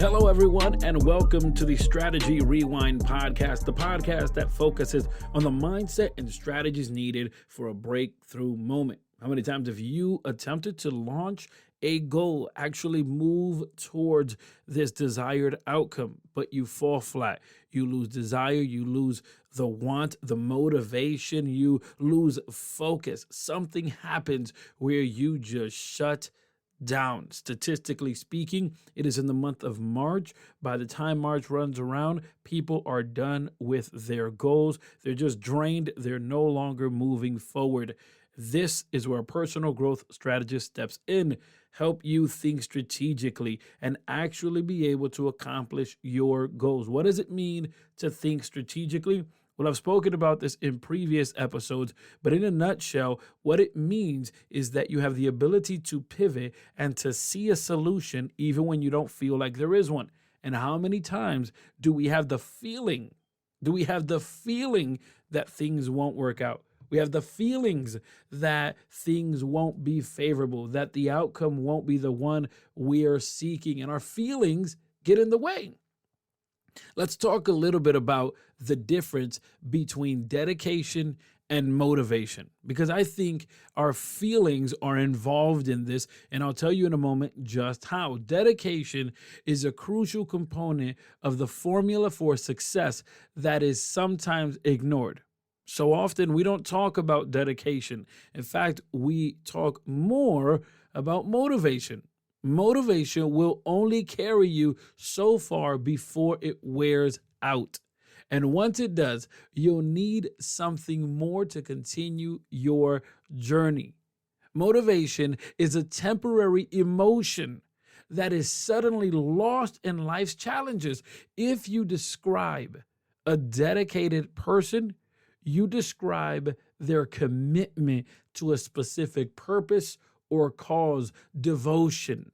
Hello, everyone, and welcome to the Strategy Rewind podcast, the podcast that focuses on the mindset and strategies needed for a breakthrough moment. How many times have you attempted to launch a goal, actually move towards this desired outcome, but you fall flat? You lose desire, you lose the want, the motivation, you lose focus. Something happens where you just shut down. Statistically speaking, it is in the month of March. By the time March runs around, people are done with their goals. They're just drained. They're no longer moving forward. This is where a personal growth strategist steps in, help you think strategically and actually be able to accomplish your goals. What does it mean to think strategically? Well, I've spoken about this in previous episodes, but in a nutshell, what it means is that you have the ability to pivot and to see a solution even when you don't feel like there is one. And how many times do we have the feeling? That things won't work out? We have the feelings that things won't be favorable, that the outcome won't be the one we are seeking, and our feelings get in the way. Let's talk a little bit about the difference between dedication and motivation, because I think our feelings are involved in this, and I'll tell you in a moment just how. Dedication is a crucial component of the formula for success that is sometimes ignored. So often we don't talk about dedication. In fact, we talk more about motivation. Motivation will only carry you so far before it wears out. And once it does, you'll need something more to continue your journey. Motivation is a temporary emotion that is suddenly lost in life's challenges. If you describe a dedicated person, you describe their commitment to a specific purpose or cause. Devotion.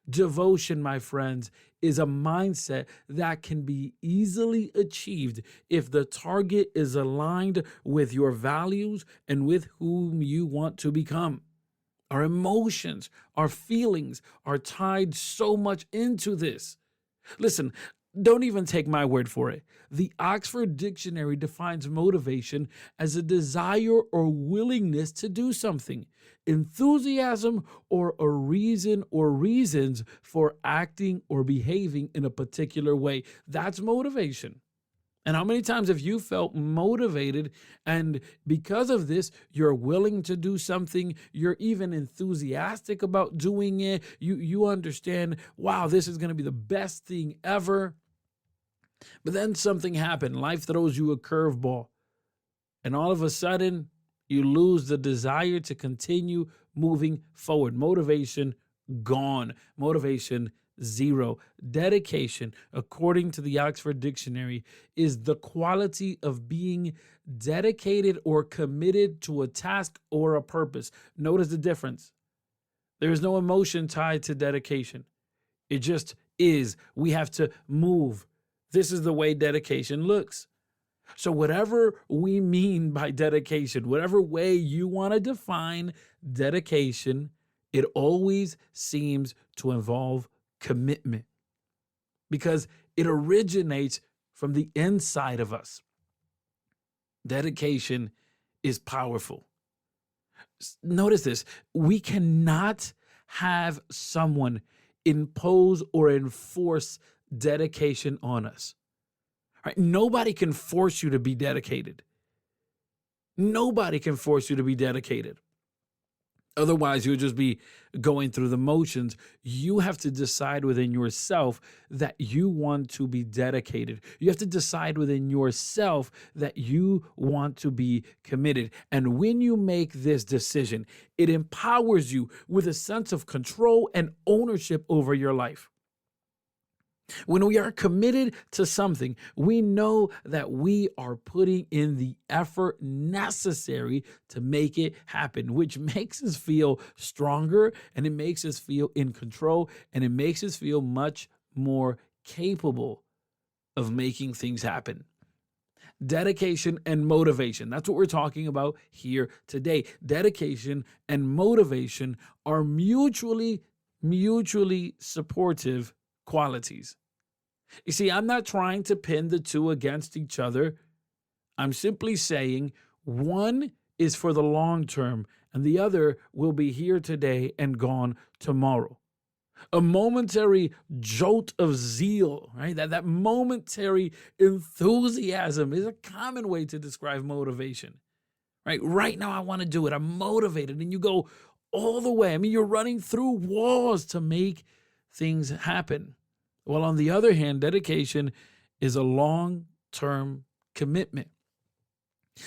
Devotion, my friends, is a mindset that can be easily achieved if the target is aligned with your values and with whom you want to become. Our emotions, our feelings are tied so much into this. Listen, don't even take my word for it. The Oxford Dictionary defines motivation as a desire or willingness to do something, enthusiasm, or a reason or reasons for acting or behaving in a particular way. That's motivation. And how many times have you felt motivated, and because of this, you're willing to do something, you're even enthusiastic about doing it, you understand, wow, this is going to be the best thing ever. But then something happened. Life throws you a curveball, and all of a sudden, you lose the desire to continue moving forward. Motivation gone. Motivation zero. Dedication, according to the Oxford Dictionary, is the quality of being dedicated or committed to a task or a purpose. Notice the difference. There is no emotion tied to dedication. It just is. We have to move. This is the way dedication looks. So whatever we mean by dedication, whatever way you want to define dedication, it always seems to involve commitment, because it originates from the inside of us. Dedication is powerful. Notice this. We cannot have someone impose or enforce dedication on us. Right? Nobody can force you to be dedicated. Nobody can force you to be dedicated. Otherwise, you'll just be going through the motions. You have to decide within yourself that you want to be dedicated. You have to decide within yourself that you want to be committed. And when you make this decision, it empowers you with a sense of control and ownership over your life. When we are committed to something, we know that we are putting in the effort necessary to make it happen, which makes us feel stronger, and it makes us feel in control, and it makes us feel much more capable of making things happen. Dedication and motivation. That's what we're talking about here today. Dedication and motivation are mutually supportive qualities. You see, I'm not trying to pin the two against each other. I'm simply saying one is for the long term and the other will be here today and gone tomorrow. A momentary jolt of zeal, right? That momentary enthusiasm is a common way to describe motivation, right? Right now, I want to do it. I'm motivated. And you go all the way. I mean, you're running through walls to make things happen. Well, on the other hand, dedication is a long-term commitment.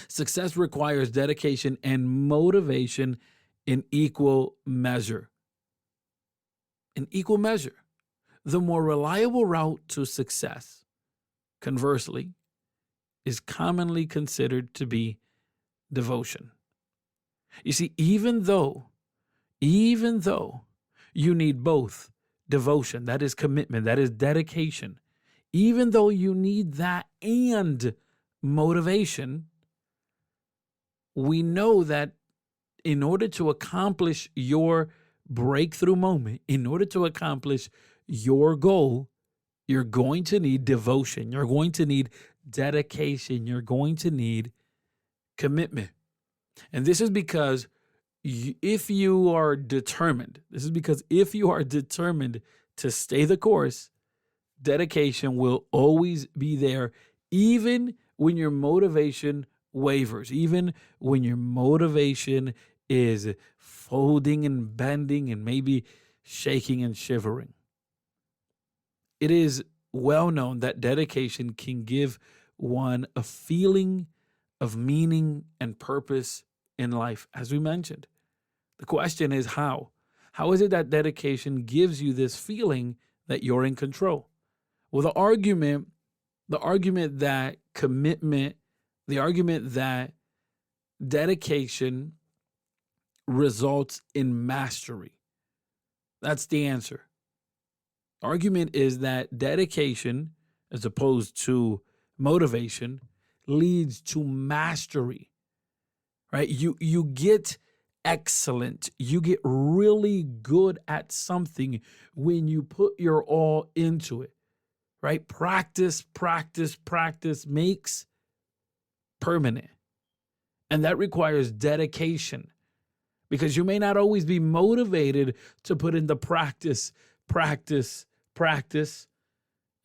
Success requires dedication and motivation in equal measure. In equal measure. The more reliable route to success, conversely, is commonly considered to be devotion. You see, even though you need both devotion, that is commitment, that is dedication, even though you need that and motivation, we know that in order to accomplish your breakthrough moment, in order to accomplish your goal, you're going to need devotion. You're going to need dedication. You're going to need commitment. And this is because if you are determined to stay the course, dedication will always be there, even when your motivation wavers, even when your motivation is folding and bending and maybe shaking and shivering. It is well known that dedication can give one a feeling of meaning and purpose in life, as we mentioned. The question is how? How is it that dedication gives you this feeling that you're in control? Well, the argument that commitment, the argument that dedication results in mastery. That's the answer. The argument is that dedication, as opposed to motivation, leads to mastery, right? You get excellent. You get really good at something when you put your all into it, right? Practice makes permanent. And that requires dedication, because you may not always be motivated to put in the practice.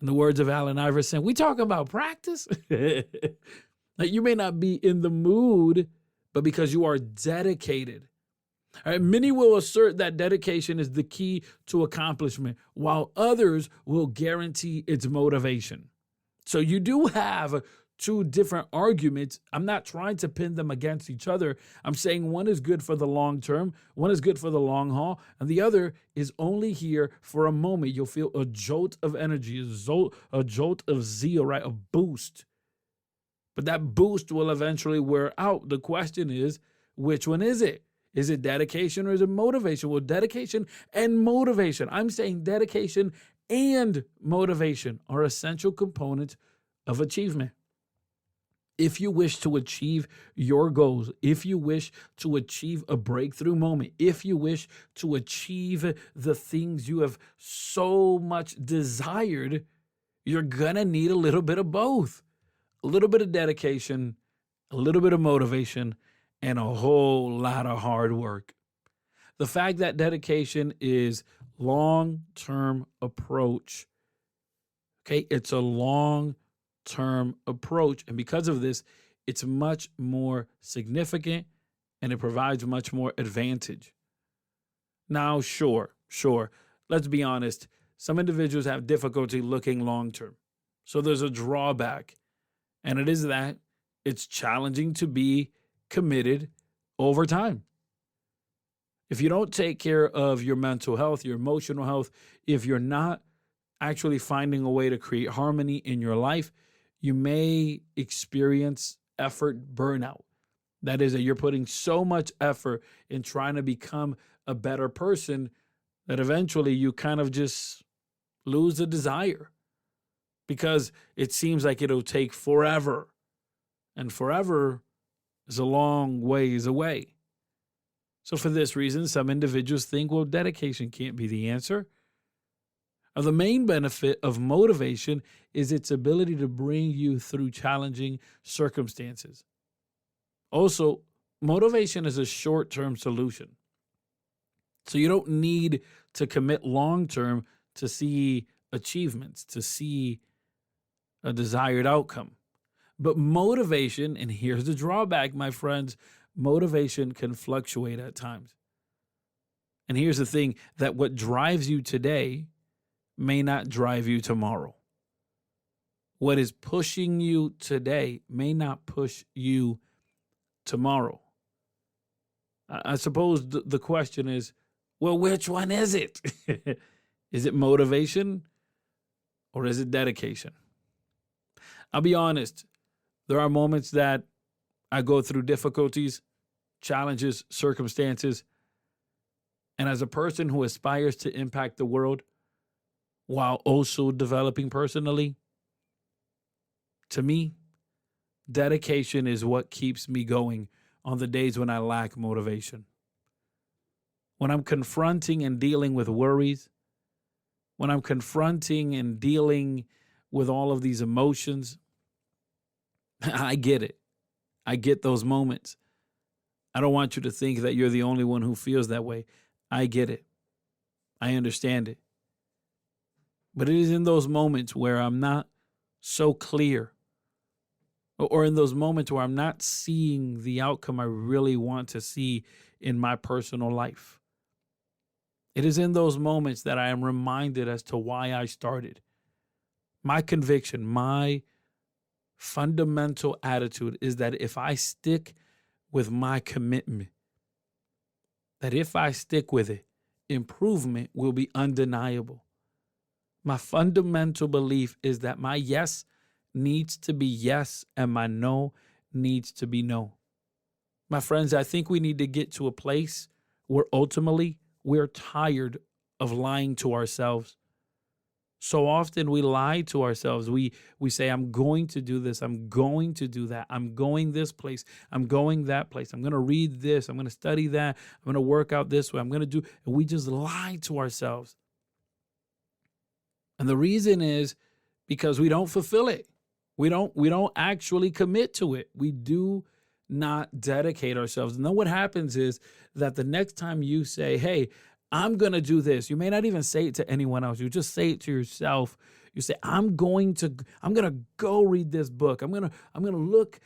In the words of Allen Iverson, we talk about practice. Like, you may not be in the mood, but because you are dedicated. All right, many will assert that dedication is the key to accomplishment, while others will guarantee its motivation. So you do have two different arguments. I'm not trying to pin them against each other. I'm saying one is good for the long term, one is good for the long haul, and the other is only here for a moment. You'll feel a jolt of energy, a jolt of zeal, right? A boost. But that boost will eventually wear out. The question is, which one is it? Is it dedication or is it motivation? Well, dedication and motivation. I'm saying dedication and motivation are essential components of achievement. If you wish to achieve your goals, if you wish to achieve a breakthrough moment, if you wish to achieve the things you have so much desired, you're going to need a little bit of both. A little bit of dedication, a little bit of motivation, and a whole lot of hard work. The fact that dedication is long-term approach, okay? It's a long-term approach. And because of this, it's much more significant and it provides much more advantage. Now, sure. Let's be honest. Some individuals have difficulty looking long-term. So there's a drawback. And it is that it's challenging to be committed over time. If you don't take care of your mental health, your emotional health, if you're not actually finding a way to create harmony in your life, you may experience effort burnout. That is, that you're putting so much effort in trying to become a better person that eventually you kind of just lose the desire, because it seems like it'll take forever. And forever is a long ways away. So for this reason, some individuals think, well, dedication can't be the answer. Now, the main benefit of motivation is its ability to bring you through challenging circumstances. Also, motivation is a short-term solution. So you don't need to commit long-term to see achievements, to see a desired outcome. But motivation, and here's the drawback, my friends, motivation can fluctuate at times. And here's the thing, that what drives you today may not drive you tomorrow. What is pushing you today may not push you tomorrow. I suppose the question is, well, which one is it? Is it motivation or is it dedication? I'll be honest. There are moments that I go through difficulties, challenges, circumstances. And as a person who aspires to impact the world while also developing personally, to me, dedication is what keeps me going on the days when I lack motivation. When I'm confronting and dealing with worries, when I'm confronting and dealing with all of these emotions, I get it. I get those moments. I don't want you to think that you're the only one who feels that way. I get it. I understand it. But it is in those moments where I'm not so clear, or in those moments where I'm not seeing the outcome I really want to see in my personal life. It is in those moments that I am reminded as to why I started. My conviction, my fundamental attitude is that if I stick with my commitment, that if I stick with it, improvement will be undeniable. My fundamental belief is that my yes needs to be yes and my no needs to be no. My friends, I think we need to get to a place where ultimately we're tired of lying to ourselves. So often we lie to ourselves. We say, I'm going to do this. I'm going to do that. I'm going this place. I'm going that place. I'm going to read this. I'm going to study that. I'm going to work out this way. I'm going to do, and we just lie to ourselves. And the reason is because we don't fulfill it. We don't actually commit to it. We do not dedicate ourselves. And then what happens is that the next time you say, hey, I'm going to do this, you may not even say it to anyone else. You just say it to yourself. You say, I'm going to go read this book. I'm going to look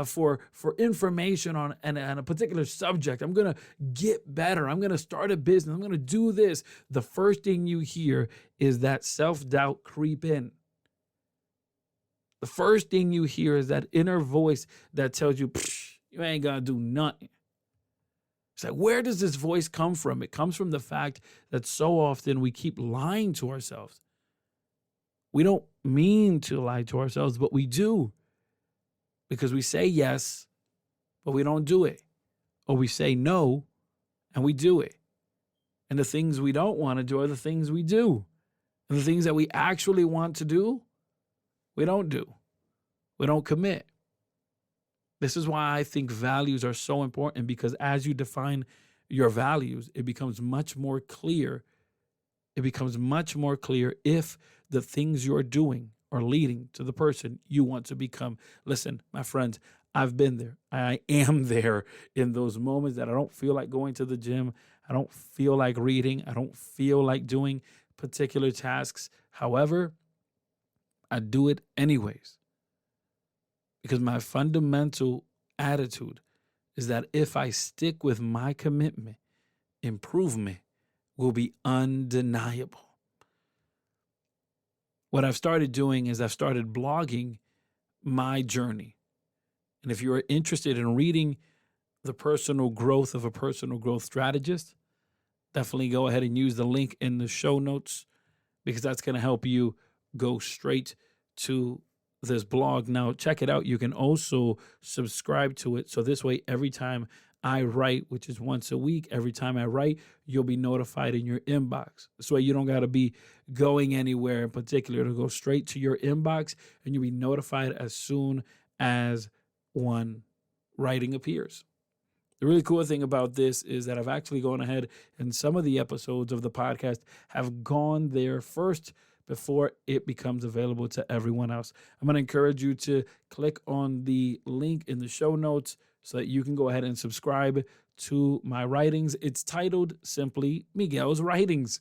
for information on a particular subject. I'm going to get better. I'm going to start a business. I'm going to do this. The first thing you hear is that self-doubt creep in. The first thing you hear is that inner voice that tells you, you ain't going to do nothing. It's like, where does this voice come from? It comes from the fact that so often we keep lying to ourselves. We don't mean to lie to ourselves, but we do. Because we say yes, but we don't do it. Or we say no, and we do it. And the things we don't want to do are the things we do. And the things that we actually want to do, we don't do. We don't commit. This is why I think values are so important, because as you define your values, it becomes much more clear. It becomes much more clear if the things you're doing are leading to the person you want to become. Listen, my friends, I've been there. I am there in those moments that I don't feel like going to the gym. I don't feel like reading. I don't feel like doing particular tasks. However, I do it anyways. Because my fundamental attitude is that if I stick with my commitment, improvement will be undeniable. What I've started doing is I've started blogging my journey. And if you're interested in reading the personal growth of a personal growth strategist, definitely go ahead and use the link in the show notes, because that's going to help you go straight to this blog. Now, check it out. You can also subscribe to it. So this way, every time I write, which is once a week, every time I write, you'll be notified in your inbox. This way you don't got to be going anywhere in particular, to go straight to your inbox, and you'll be notified as soon as one writing appears. The really cool thing about this is that I've actually gone ahead and some of the episodes of the podcast have gone there first before it becomes available to everyone else. I'm going to encourage you to click on the link in the show notes so that you can go ahead and subscribe to my writings. It's titled simply Miguel's Writings.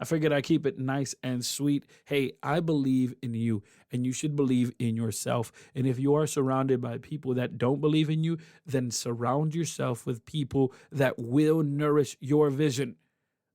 I figured I'd keep it nice and sweet. Hey, I believe in you, and you should believe in yourself. And if you are surrounded by people that don't believe in you, then surround yourself with people that will nourish your vision.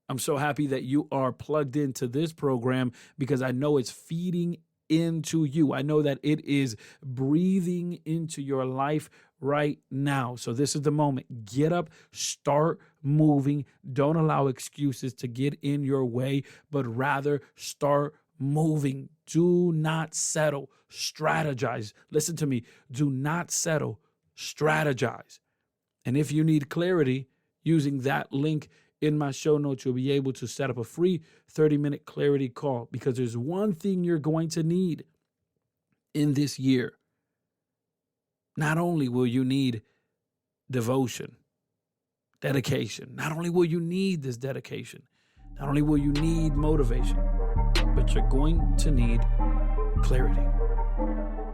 I'm so happy that you are plugged into this program because I know it's feeding into you. I know that it is breathing into your life right now. So this is the moment. Get up, start moving. Don't allow excuses to get in your way, but rather start moving. Do not settle. Strategize. Listen to me. Do not settle. Strategize. And if you need clarity, using that link in my show notes, you'll be able to set up a free 30-minute clarity call, because there's one thing you're going to need in this year. Not only will you need devotion, dedication, not only will you need this dedication, not only will you need motivation, but you're going to need clarity.